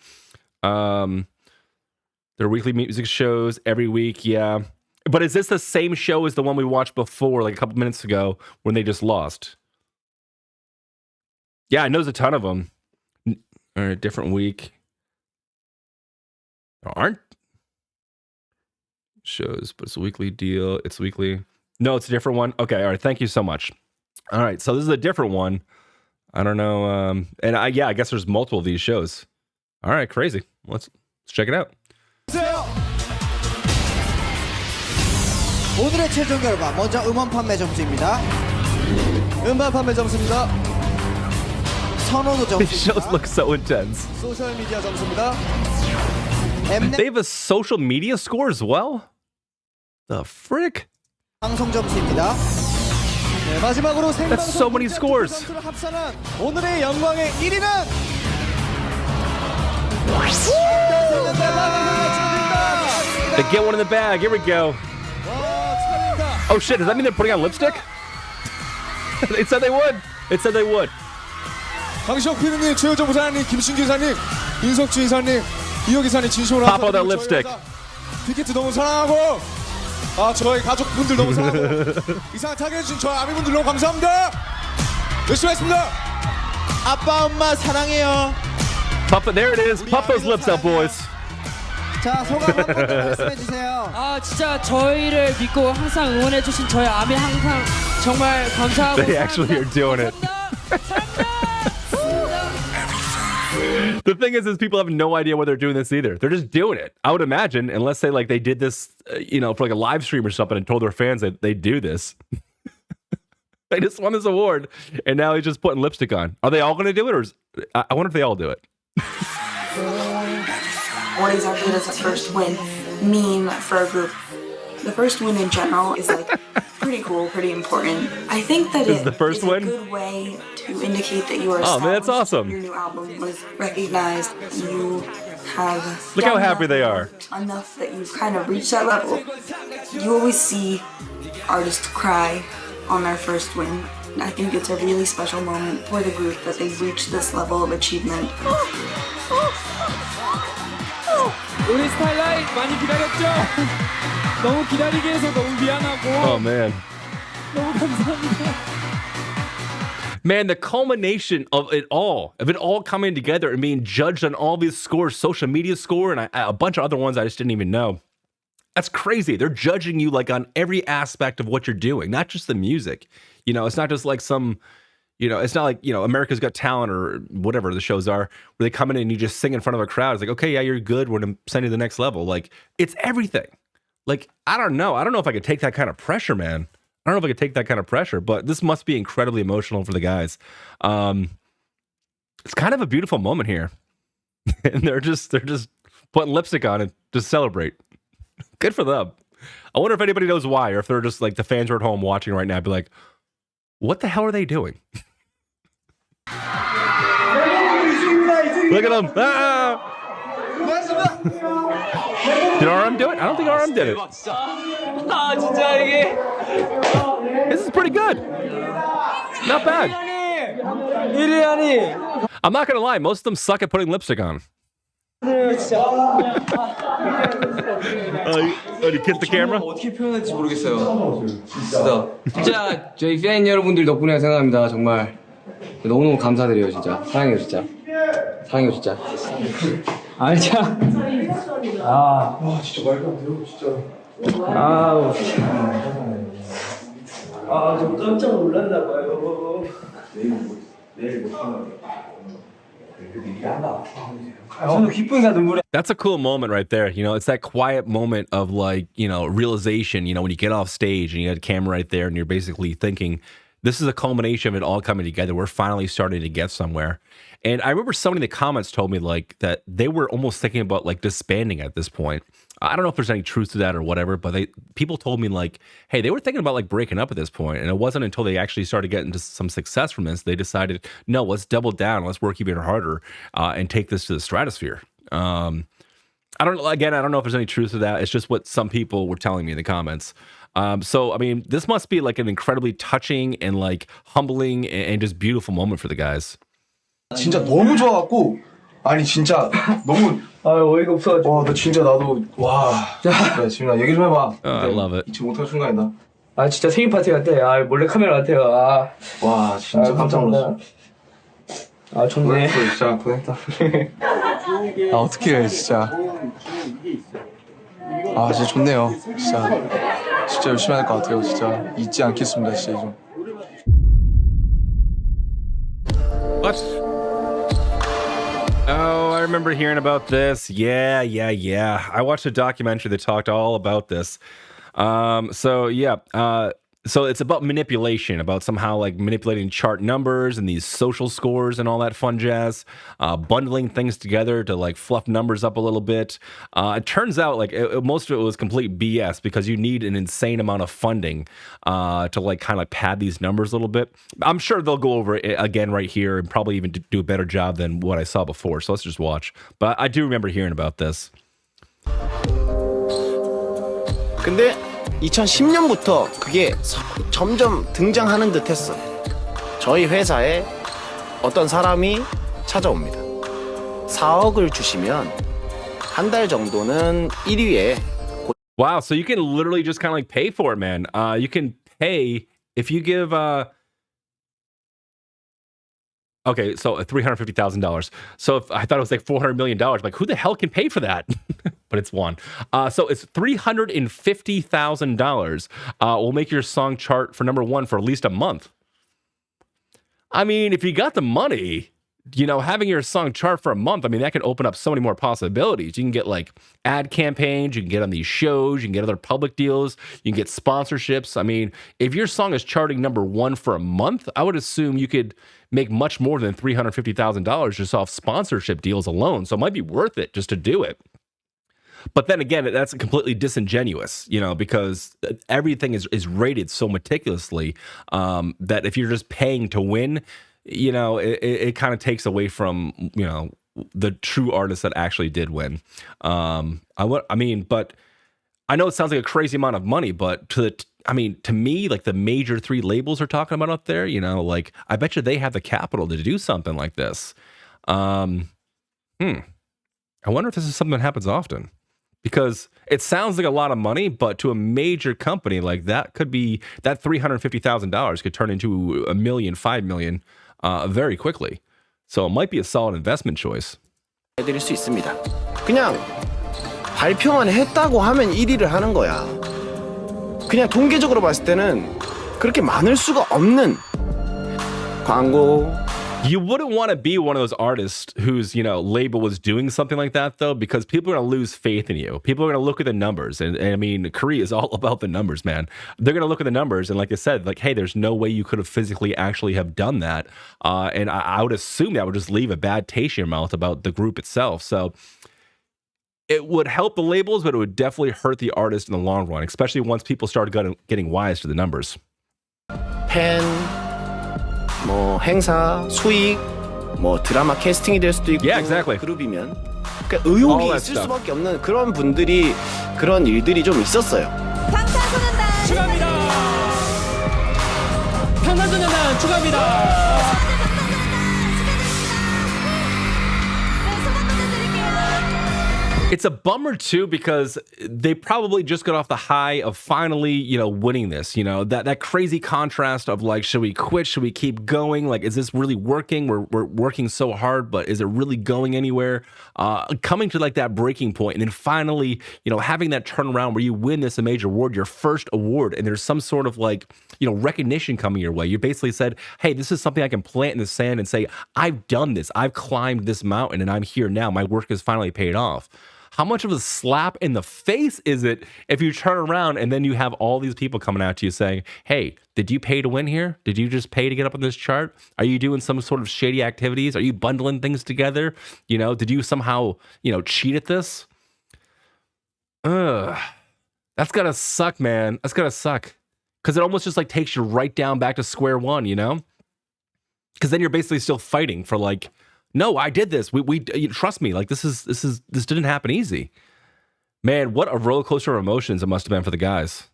Their weekly music shows every week. Yeah. But is this the same show as the one we watched before, like a couple minutes ago, when they just lost? Yeah, I know there's a ton of them. All right, different week. Aren't shows, but it's a weekly deal. It's weekly. No, it's a different one. Okay, all right. Thank you so much. All right, so this is a different one. I don't know. I guess there's multiple of these shows. All right, crazy. Let's check it out. 오늘의 최종 결과 먼저 음원 판매 점수입니다. 음반 판매 점수입니다. 선호도 점수입니다. These shows look so intense. 소셜 미디어 점수입니다. They have a social media score as well? The frick? 방송 점수입니다. 네, 마지막으로 That's so many scores. 점수를 합산한 오늘의 영광의 1위는 They get one in the bag. Here we go. Oh shit, does that mean they're putting on lipstick? It said they would. 강시혁 PD님, 최효정 부사님, 김신규 이사님, 인석주 이사님, 이혁 이사님 진심으로 Pop out that lipstick. 티켓 너무 사랑하고 저희 가족분들 너무 사랑하고 이상 타겟해주신 저희 아미분들 너무 감사합니다. 열심히 하겠습니다. 아빠 엄마 사랑해요. Pop it, there it is. Pop those lips out, boys. 자, 소감 한 번 더 말씀해주세요. 진짜 저희를 믿고 항상 응원해주신 저희 아미 항상 정말 감사하고 They actually are doing it. The thing is people have no idea why they're doing this either. They're just doing it. I would imagine, unless they did this, for like a live stream or something and told their fans that they do this. They just won this award, and now he's just putting lipstick on. Are they all going to do it, or I wonder if they all do it? What exactly does the first win mean for a group? The first win in general is pretty cool, pretty important. I think that This is the first win? a good way to indicate that you are Oh man, that's awesome. your new album was recognized. You have Look how happy they are. enough that you've kind of reached that level. You always see artists cry on their first win. I think it's a really special moment for the group that they've reached this level of achievement. 우리 스타일라이트 많이 기다렸죠? 너무 기다리게 해서 너무 미안하고. Oh man. 너무 감사합니다. Man, the culmination of it all coming together and being judged on all these scores, social media score, and a bunch of other ones I just didn't even know. That's crazy. They're judging you on every aspect of what you're doing, not just the music. It's not just like some, it's not like, America's Got Talent or whatever the shows are, where they come in and you just sing in front of a crowd. It's like, okay, yeah, you're good. We're going to send you to the next level. It's everything. I don't know. I don't know if I could take that kind of pressure, man. I don't know if I could take that kind of pressure, but this must be incredibly emotional for the guys. It's kind of a beautiful moment here. And they're just putting lipstick on and just celebrate. Good for them. I wonder if anybody knows why, or if they're just the fans are at home watching right now, be like, what the hell are they doing? Look at them. Ah! Did RM do it? I don't think RM did it. This is pretty good. Not bad. I'm not going to lie. Most of them suck at putting lipstick on. You kiss the camera? 어떻게 표현할지 모르겠어요. 진짜 저희 팬 여러분들 덕분에 생각합니다. 정말 너무너무 감사드려요. 진짜 사랑해요. 진짜 참. 와, 진짜 말도 안 돼요, 진짜. 좀 깜짝 놀랐나 봐요. 내일 못하나. That's a cool moment right there. It's that quiet moment of realization, when you get off stage and you got a camera right there and you're basically thinking, this is a culmination of it all coming together. We're finally starting to get somewhere. And I remember somebody in the comments told me like that they were almost thinking about like disbanding at this point. I don't know if there's any truth to that or whatever, but people told me like, hey, they were thinking about like breaking up at this point. And it wasn't until they actually started getting to some success from this, they decided, no, let's double down, let's work even harder and take this to the stratosphere. I don't know if there's any truth to that. It's just what some people were telling me in the comments. So, I mean, this must be like an incredibly touching and like humbling and just beautiful moment for the guys. 진짜 너무 좋아갖고 아니 진짜 너무 어이가 없어가지고 나 진짜 나도 그래 지민아 얘기 좀 해봐. I love it. 잊지 못할 순간이다. 진짜 생일 파티 같아. 몰래 카메라 같아요. 와 진짜 깜짝 놀랐어. 좋네. 진짜 고생했다. 어떻게 해 진짜. 진짜 좋네요. 진짜 열심히 할 것 같아요. 진짜 잊지 않겠습니다. 진짜 좀. What? Oh, I remember hearing about this. Yeah. I watched a documentary that talked all about this. So it's about manipulation, about somehow like manipulating chart numbers and these social scores and all that fun jazz, bundling things together to like fluff numbers up a little bit. It turns out like most of it was complete BS because you need an insane amount of funding to like kind of like pad these numbers a little bit. I'm sure they'll go over it again right here and probably even do a better job than what I saw before. So let's just watch. But I do remember hearing about this. 근데 2010년부터 그게 점점 등장하는 듯 했어. 저희 회사에 어떤 사람이 찾아옵니다. 4억을 주시면 한 달 정도는 1위에 Wow, so you can literally just kind of like pay for it, man. You can pay if you give okay, so $350,000. So if I thought it was like $400 million, like who the hell can pay for that? But it's one. So it's $350,000 will make your song chart for #1 for at least a month. I mean, if you got the money, having your song chart for a month, I mean, that can open up so many more possibilities. You can get like ad campaigns, you can get on these shows, you can get other public deals, you can get sponsorships. I mean, if your song is charting #1 for a month, I would assume you could make much more than $350,000 just off sponsorship deals alone. So it might be worth it just to do it. But then again, that's completely disingenuous, because everything is rated so meticulously that if you're just paying to win, it kind of takes away from, the true artists that actually did win. But I know it sounds like a crazy amount of money, but to me, like the major 3 labels are talking about up there, like I bet you they have the capital to do something like this. I wonder if this is something that happens often. Because it sounds like a lot of money, but to a major company like that that $350,000 could turn into $1 million, $5 million very quickly. So it might be a solid investment choice. 해드릴 수 있습니다. 그냥 발표만 했다고 하면 1위를 하는 거야. 그냥 통계적으로 봤을 때는 그렇게 많을 수가 없는 광고. You wouldn't want to be one of those artists whose, label was doing something like that, though, because people are going to lose faith in you. People are going to look at the numbers. And I mean, Korea is all about the numbers, man. They're going to look at the numbers. And like I said, like, hey, there's no way you could have physically actually have done that. And I would assume that would just leave a bad taste in your mouth about the group itself. So it would help the labels, but it would definitely hurt the artist in the long run, especially once people started getting wise to the numbers. 팬, 행사, 수익, 드라마 캐스팅이 될 수도 있고 그룹이면 그러니까 의혹이 있을 수밖에 없는 그런 분들이 그런 일들이 좀 있었어요. 방탄소년단 축하합니다. 방탄소년단 축하합니다. It's a bummer too because they probably just got off the high of finally, winning this. That crazy contrast of like, should we quit? Should we keep going? Like, is this really working? We're working so hard, but is it really going anywhere? Coming to like that breaking point, and then finally, having that turnaround where you win this major award, your first award, and there's some sort of like, recognition coming your way. You basically said, hey, this is something I can plant in the sand and say, I've done this. I've climbed this mountain, and I'm here now. My work has finally paid off. how much of a slap in the face is it if you turn around and then you have all these people coming at you saying, hey, did you pay to win here? Did you just pay to get up on this chart? Are you doing some sort of shady activities? Are you bundling things together? You know, did you somehow, you know, cheat at this? Ugh. That's gotta suck, man. That's gotta suck. Because it almost just like takes you right down back to square one, you know? Because then you're basically still fighting for like, no, I did this. We trust me. Like this didn't happen easy. Man, what a roller coaster of emotions it must have been for the guys.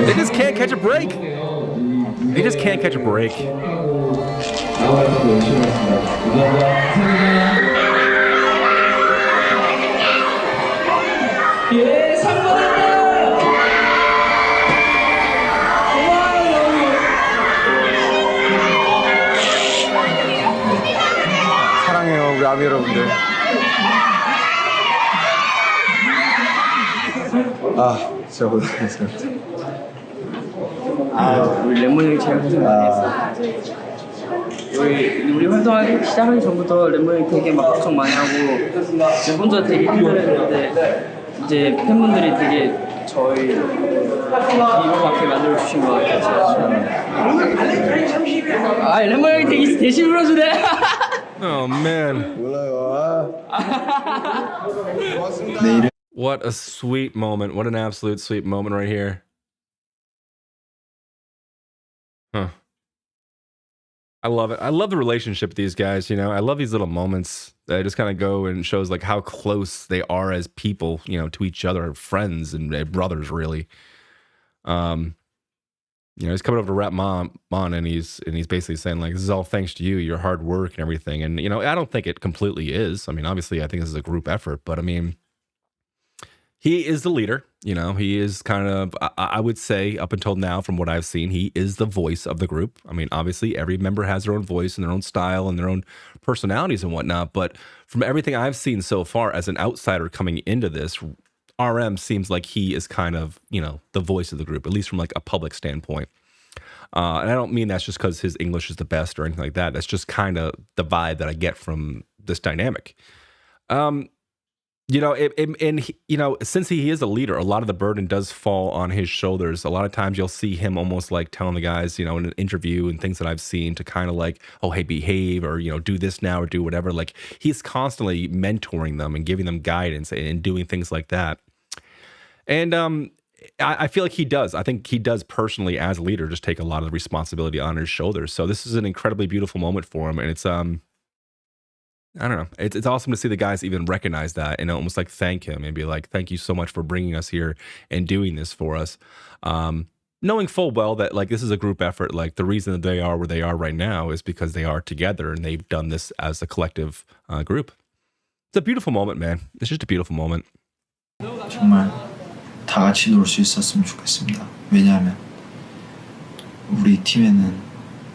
They just can't catch a break. They just can't catch a break. 사랑해요 우리 아미 여러분들. 진짜 고생했어요. 우리 랩몬 형이 제일 고생 많이 했어. 우리 활동하기 시작하기 전부터 랩몬 형이 되게 막 걱정 많이 하고 혼자 되게 힘들었는데 이제 팬분들이 되게 저희 이거밖에 만들어 주신 것 같아요. 랩몬 형이 되게 대신 불러주네. Oh man. What a sweet moment. What an absolute sweet moment right here. Huh. I love it. I love the relationship with these guys, you know. I love these little moments that just kind of go and shows like how close they are as people, you know, to each other, friends and brothers, really. You know, he's coming over to rap Mon and he's basically saying like, this is all thanks to you, your hard work and everything. And, you know, I don't think it completely is. I mean, obviously I think this is a group effort, but I mean, he is the leader, you know, he is kind of, I would say up until now, from what I've seen, he is the voice of the group. I mean, obviously every member has their own voice and their own style and their own personalities and whatnot. But from everything I've seen so far as an outsider coming into this, RM seems like he is kind of, you know, the voice of the group, at least from like a public standpoint. And I don't mean that's just because his English is the best or anything like that. That's just kind of the vibe that I get from this dynamic. You know, you know, since he is a leader, a lot of the burden does fall on his shoulders. A lot of times you'll see him almost like telling the guys, you know, in an interview and things that I've seen to kind of like, oh, hey, behave or, you know, do this now or do whatever. Like he's constantly mentoring them and giving them guidance and doing things like that. And I feel like he does. I think he does personally as a leader just take a lot of the responsibility on his shoulders. So this is an incredibly beautiful moment for him. And it's, I don't know. It's awesome to see the guys even recognize that and almost like thank him and be like, thank you so much for bringing us here and doing this for us. Knowing full well that like this is a group effort. Like the reason that they are where they are right now is because they are together and they've done this as a collective group. It's a beautiful moment, man. It's just a beautiful moment. 정말 다 같이 놀 수 있었으면 좋겠습니다. 왜냐하면 우리 팀에는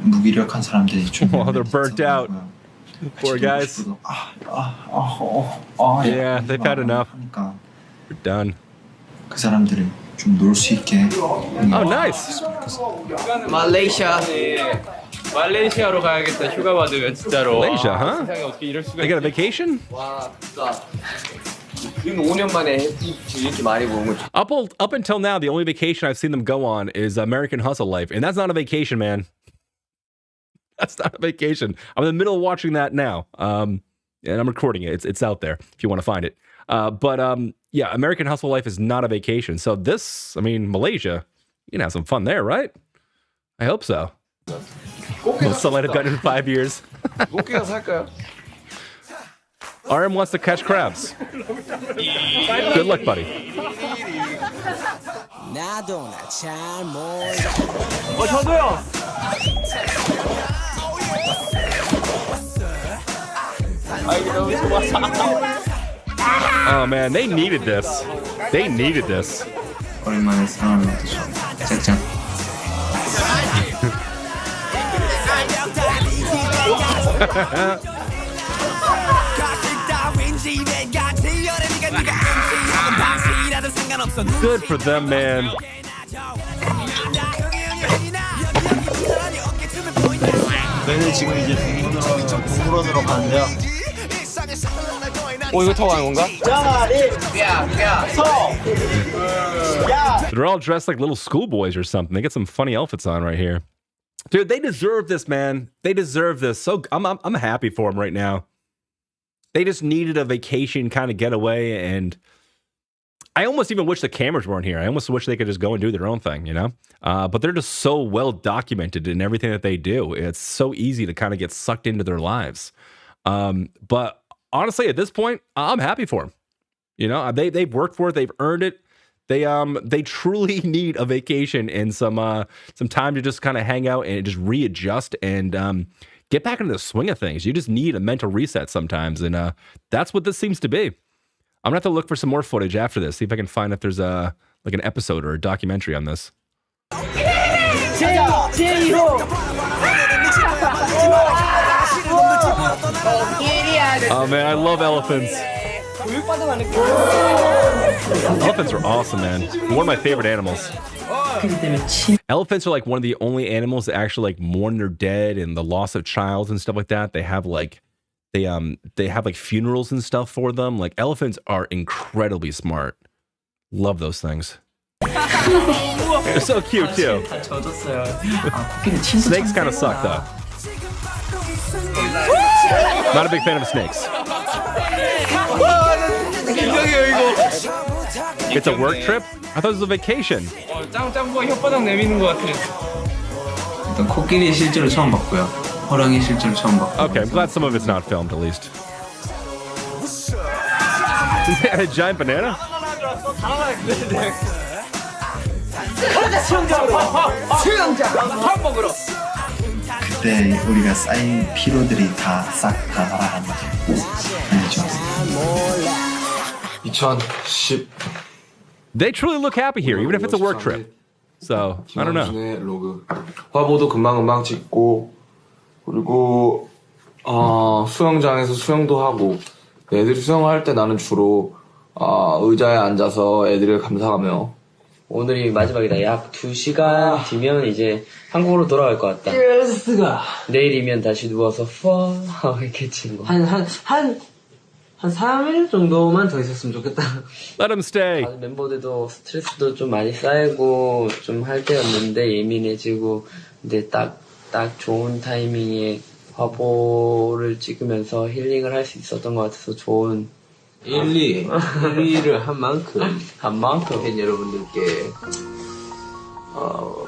무기력한 사람들이 좀 Oh, they're burnt out. Poor guys. Yeah, they've had enough. They're done. 그 사람들이 좀 놀 수 있게. Oh, nice. 말레이시아로 가야겠다. 휴가 받으면 진짜로. Malaysia, huh? 세상에 어떻게 이럴 수가 They got a vacation? 와, 진짜. 5년 만에 이렇게 많이 보는 거죠. Up until now, the only vacation I've seen them go on is American Hustle Life, and that's not a vacation, man. That's not a vacation. I'm in the middle of watching that now, and I'm recording it. It's out there if you want to find it. But yeah, American Hustle Life is not a vacation. So this, I mean, Malaysia, you can have some fun there, right? I hope so. Most sunlight I've gotten in 5 years. RM wants to catch crabs. Good luck, buddy. 저도요. Oh man, they needed this. They needed this. 오랜만에 사랑을 받으셔. 짝짝. Good for them, man. 저희는 지금 이제 동물원으로 가는데요. 이거 타고 가는 건가? They're all dressed like little schoolboys or something. They get some funny outfits on right here. Dude, they deserve this, man. They deserve this. So I'm happy for them right now. They just needed a vacation kind of getaway, and I almost even wish the cameras weren't here. I almost wish they could just go and do their own thing, you know? But they're just so well documented in everything that they do. It's so easy to kind of get sucked into their lives. But honestly, at this point, I'm happy for them. You know, they've worked for it. They've earned it. They truly need a vacation and some time to just kind of hang out and just readjust and get back into the swing of things. You just need a mental reset sometimes, and that's what this seems to be. I'm gonna have to look for some more footage after this, see if I can find if there's like an episode or a documentary on this. Oh man, I love elephants. Elephants are awesome, man. One of my favorite animals. Elephants are like one of the only animals that actually like mourn their dead and the loss of child and stuff like that. They have like they have like funerals and stuff for them. Like elephants are incredibly smart. Love those things. They're so cute too. Snakes kind of suck though. Not a big fan of snakes. It's a work trip? I thought it was a vacation. 짱짱보가 혓바닥 내미는 것 같아. 일단 코끼리 실제로 처음 봤고요. 호랑이 실제로 처음 봤고. Okay, I'm glad some of it's not filmed at least. They had a giant banana? 그때 우리가 쌓인 피로들이 다 싹 다 날아간 거죠. 너무 좋았어요. 2010 They truly look happy here, even if it's a work trip. So, I don't know. 로그. 화보도 금방 찍고 그리고 수영장에서 수영도 하고 애들이 수영할 때 나는 주로 의자에 앉아서 애들을 감상하며 오늘이 마지막이다. 약 2시간 뒤면 이제 한국으로 돌아갈 것 같다. 예스가. 내일이면 다시 누워서 이렇게 뭐. 한 3일 정도만 더 있었으면 좋겠다. Let them stay. 멤버들도 스트레스도 좀 많이 쌓이고 좀 할 때였는데 예민해지고 근데 딱 좋은 타이밍에 화보를 찍으면서 힐링을 할 수 있었던 것 같아서 좋은 1위를 한 만큼 팬 여러분들께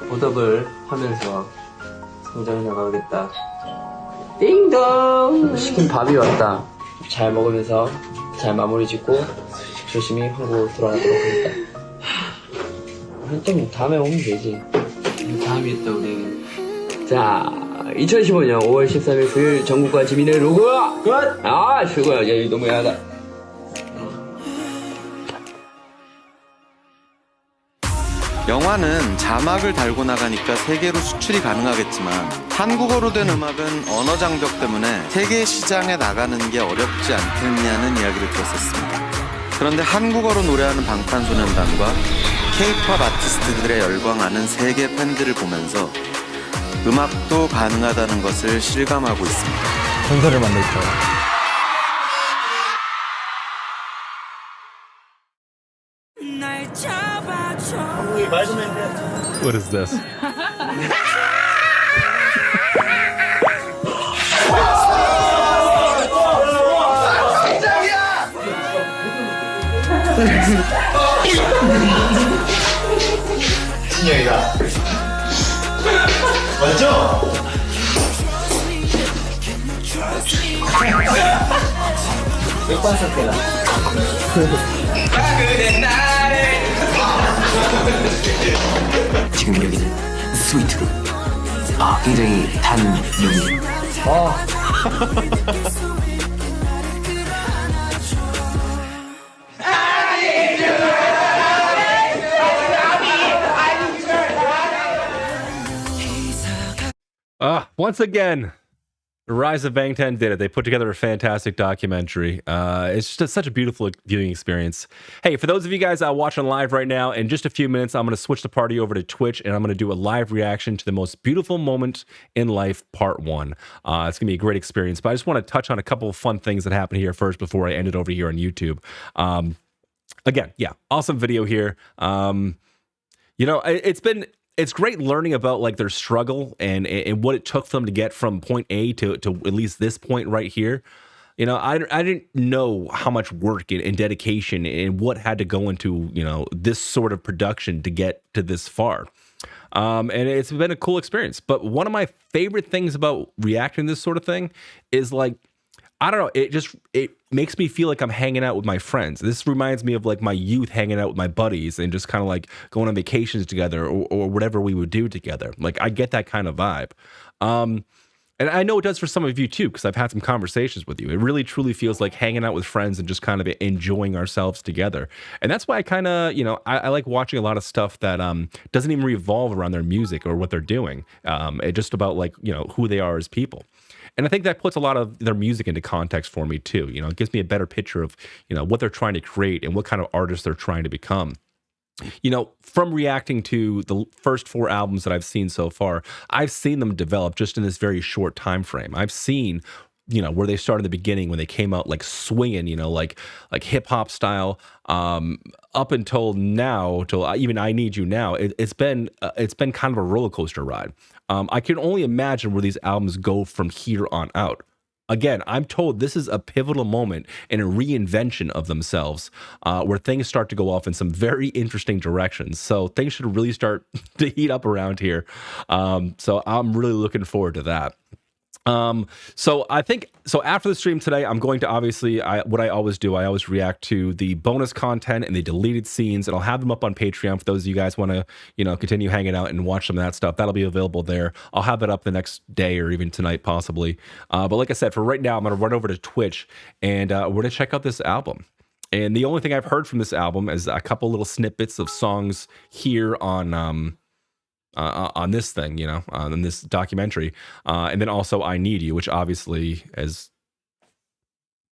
보답을 하면서 성장해 나가겠다. 띵동! 시킨 밥이 왔다. 잘 먹으면서 잘 마무리 짓고 조심히 한국으로 돌아가도록 하겠다. 좀 다음에 오면 되지. 다음이 있다 우리. 자, 2015년 5월 13일 수요일 전국과 지민의 로그 끝! 최고야. 야, 너무 야하다. 영화는 자막을 달고 나가니까 세계로 수출이 가능하겠지만 한국어로 된 음악은 언어 장벽 때문에 세계 시장에 나가는 게 어렵지 않겠냐는 이야기를 들었었습니다. 그런데 한국어로 노래하는 방탄소년단과 K-POP 아티스트들의 열광하는 세계 팬들을 보면서 음악도 가능하다는 것을 실감하고 있습니다. 전설을 만들 거예요. What is this? 진영이다. 맞죠? 지금 여기는 스위트룸. 굉장히 단 룸이에요. Once again, Rise of Bangtan did it. They put together a fantastic documentary. It's just such a beautiful viewing experience. Hey, for those of you guys watching live right now, in just a few minutes, I'm going to switch the party over to Twitch, and I'm going to do a live reaction to the most beautiful moment in life, part 1. It's going to be a great experience, but I just want to touch on a couple of fun things that happened here first before I end it over here on YouTube. Again, yeah, awesome video here. You know, it's great learning about like their struggle and what it took for them to get from point A to at least this point right here. You know, I didn't know how much work and dedication and what had to go into, you know, this sort of production to get to this far. And it's been a cool experience. But one of my favorite things about reacting to this sort of thing is like, I don't know, it makes me feel like I'm hanging out with my friends. This reminds me of like my youth hanging out with my buddies and just kind of like going on vacations together or whatever we would do together. Like I get that kind of vibe. And I know it does for some of you too, because I've had some conversations with you. It really truly feels like hanging out with friends and just kind of enjoying ourselves together. And that's why I kind of, you know, I like watching a lot of stuff that doesn't even revolve around their music or what they're doing. It's just about like, you know, who they are as people. And I think that puts a lot of their music into context for me too. You know, it gives me a better picture of, you know, what they're trying to create and what kind of artists they're trying to become. You know, from reacting to the first 4 albums that I've seen so far, I've seen them develop just in this very short time frame. I've seen, you know, where they started in the beginning when they came out like swinging, you know, like hip hop style, up until now, till even I Need You Now. It's been kind of a roller coaster ride. I can only imagine where these albums go from here on out. Again, I'm told this is a pivotal moment in a reinvention of themselves, where things start to go off in some very interesting directions. So things should really start to heat up around here. So I'm really looking forward to that. So I think, so after the stream today, I'm going to obviously, what I always do, I always react to the bonus content and the deleted scenes, and I'll have them up on Patreon for those of you guys want to, you know, continue hanging out and watch some of that stuff. That'll be available there. I'll have that up the next day or even tonight possibly. But like I said, for right now, I'm going to run over to Twitch and we're going to check out this album. And the only thing I've heard from this album is a couple little snippets of songs here on this thing, you know, in this documentary, and then also I Need You, which obviously has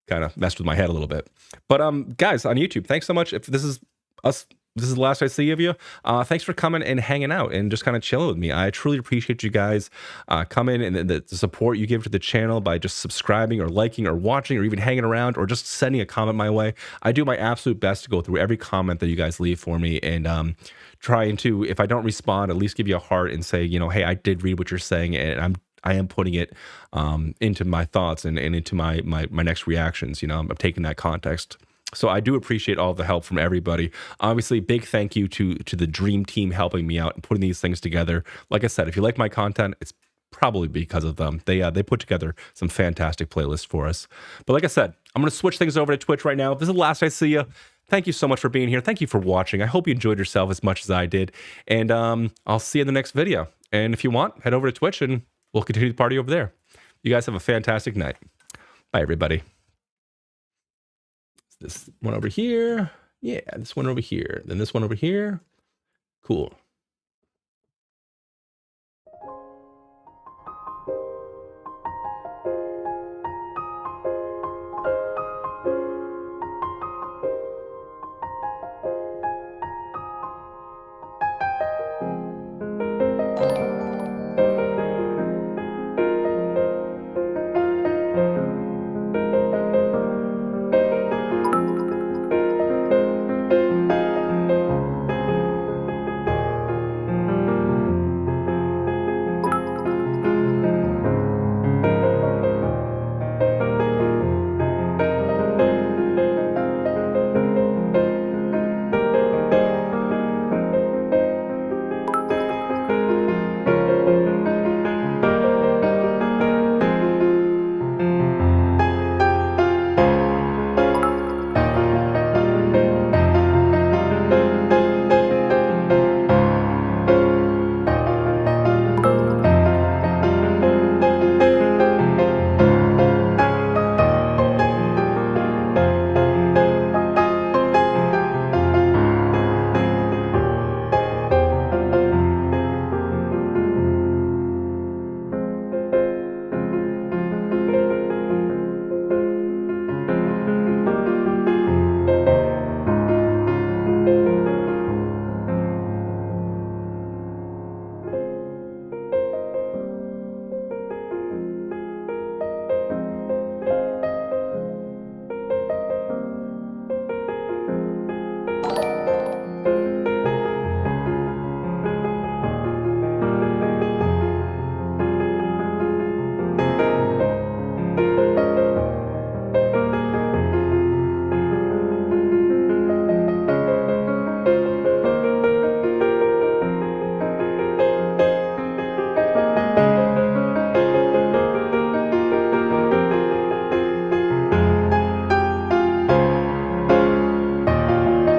kind of messed with my head a little bit. But guys on YouTube, thanks so much. If this is us, this is the last I see of you. Thanks for coming and hanging out and just kind of chilling with me. I truly appreciate you guys coming and the support you give to the channel by just subscribing or liking or watching or even hanging around or just sending a comment my way. I do my absolute best to go through every comment that you guys leave for me and trying to, if I don't respond, at least give you a heart and say, you know, hey, I did read what you're saying and I am putting it into my thoughts and into my next reactions. You know, I'm taking that context. So I do appreciate all the help from everybody. Obviously, big thank you to the dream team helping me out and putting these things together. Like I said, if you like my content, it's probably because of them. They put together some fantastic playlists for us. But like I said, I'm going to switch things over to Twitch right now. If this is the last I see you, thank you so much for being here. Thank you for watching. I hope you enjoyed yourself as much as I did. And I'll see you in the next video. And if you want, head over to Twitch and we'll continue the party over there. You guys have a fantastic night. Bye, everybody. This one over here. Yeah, this one over here. Then this one over here. Cool.